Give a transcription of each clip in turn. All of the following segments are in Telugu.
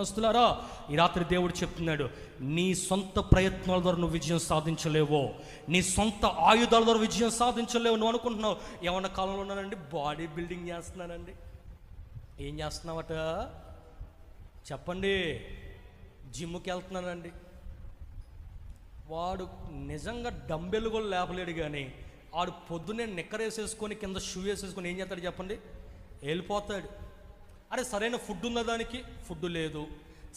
వస్తున్నారా? ఈ రాత్రి దేవుడు చెప్తున్నాడు, నీ సొంత ప్రయత్నాల ద్వారా నువ్వు విజయం సాధించలేవో, నీ సొంత ఆయుధాల ద్వారా విజయం సాధించలేవు. నువ్వు అనుకుంటున్నావు ఏమన్నా కాలంలో ఉన్నానండి, బాడీ బిల్డింగ్ చేస్తున్నానండి. ఏం చేస్తున్నావట చెప్పండి? జిమ్కి వెళ్తున్నానండి. వాడు నిజంగా డంబెలు కూడా లేపలేడు, కానీ వాడు పొద్దున్నే నిక్కరేసేసుకొని కింద షూ వేసేసుకొని ఏం చేస్తాడు చెప్పండి? వెళ్ళిపోతాడు. అరే సరైన ఫుడ్ ఉందా? దానికి ఫుడ్ లేదు.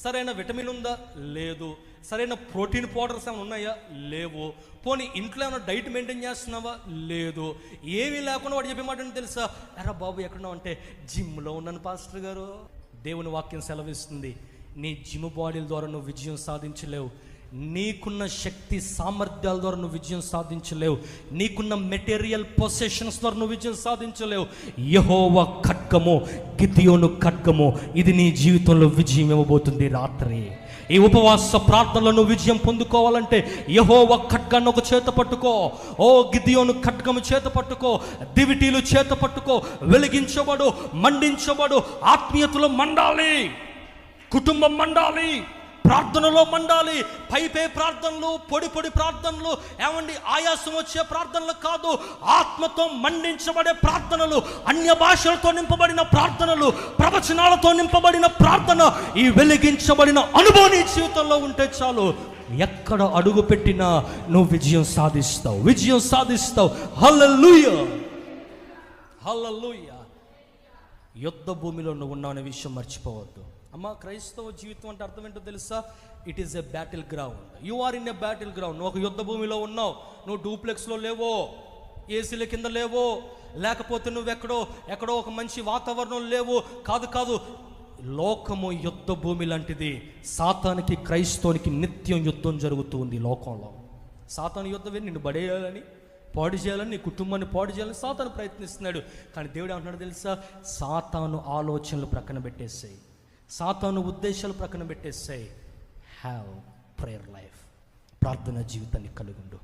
సరైన విటమిన్ ఉందా? లేదు. సరైన ప్రోటీన్ పౌడర్స్ ఏమైనా ఉన్నాయా? లేవు. పోనీ ఇంట్లో ఏమైనా డైట్ మెయింటైన్ చేస్తున్నావా? లేదు. ఏమీ లేకుండా వాడు చెప్పే మాట ఏంటో తెలుసా? ఎరా బాబు ఎక్కడున్నావు అంటే, జిమ్లో ఉన్నాను పాస్టర్ గారు. దేవుని వాక్యం సెలవిస్తుంది, నీ జిమ్ బాడీల ద్వారా నువ్వు విజయం సాధించలేవు. నీకున్న శక్తి సామర్థ్యాల ద్వారా నువ్వు విజయం సాధించలేవు. నీకున్న మెటీరియల్ పొసెషన్స్ ద్వారా నువ్వు విజయం సాధించలేవు. యెహోవా ఖడ్గము, గిద్యోను ఖడ్గము, ఇది నీ జీవితంలో విజయం ఇవ్వబోతుంది. రాత్రి ఈ ఉపవాస ప్రార్థనలో నువ్వు విజయం పొందుకోవాలంటే యెహోవా ఖడ్గాన్ని ఒక చేత పట్టుకో. ఓ గిద్యోను ఖడ్గము చేత పట్టుకో, దివిటీలు చేత పట్టుకో. వెలిగించబడు, మండించబడు, ఆత్మీయతలో మండాలి, కుటుంబం మండాలి, ప్రార్థనలో మండాలి. పైపే ప్రార్థనలు, పొడి పొడి ప్రార్థనలు, ఏమండి ఆయాసం వచ్చే ప్రార్థనలు కాదు, ఆత్మతో మండించబడే ప్రార్థనలు, అన్య భాషలతో నింపబడిన ప్రార్థనలు, ప్రవచనాలతో నింపబడిన ప్రార్థన. ఈ వెలిగించబడిన అనుభవం నీ జీవితంలో ఉంటే చాలు, ఎక్కడ అడుగు పెట్టినా నువ్వు విజయం సాధిస్తావు, విజయం సాధిస్తావు. హల్లెలూయా, హల్లెలూయా. యుద్ధ భూమిలో నువ్వు ఉన్నావు అనే విషయం మర్చిపోవద్దు. అమ్మ, క్రైస్తవ జీవితం అంటే అర్థం ఏంటో తెలుసా? It is a battle ground. You are in a battle ground. నువ్వు ఒక యుద్ధ భూమిలో ఉన్నావు. నువ్వు డూప్లెక్స్లో లేవో, ఏసీల కింద లేవో, లేకపోతే నువ్వు ఎక్కడో ఒక మంచి వాతావరణం లేవు. కాదు, లోకము యుద్ధ భూమి లాంటిది. సాతానికి క్రైస్తవునికి నిత్యం యుద్ధం జరుగుతూ ఉంది లోకంలో. సాతాను యుద్ధం నిన్ను బడేయాలని, పాడు చేయాలని, నీ కుటుంబాన్ని పాడు చేయాలని సాతాను ప్రయత్నిస్తున్నాడు. కానీ దేవుడు ఏమంటున్నాడు తెలుసా? సాతాను ఆలోచనలు ప్రక్కన పెట్టేసాయి, సాతాను ఉద్దేశాలు ప్రక్కన పెట్టేసాయి. Have prayer life. ప్రార్థన జీవితాన్ని కలిగి ఉండు.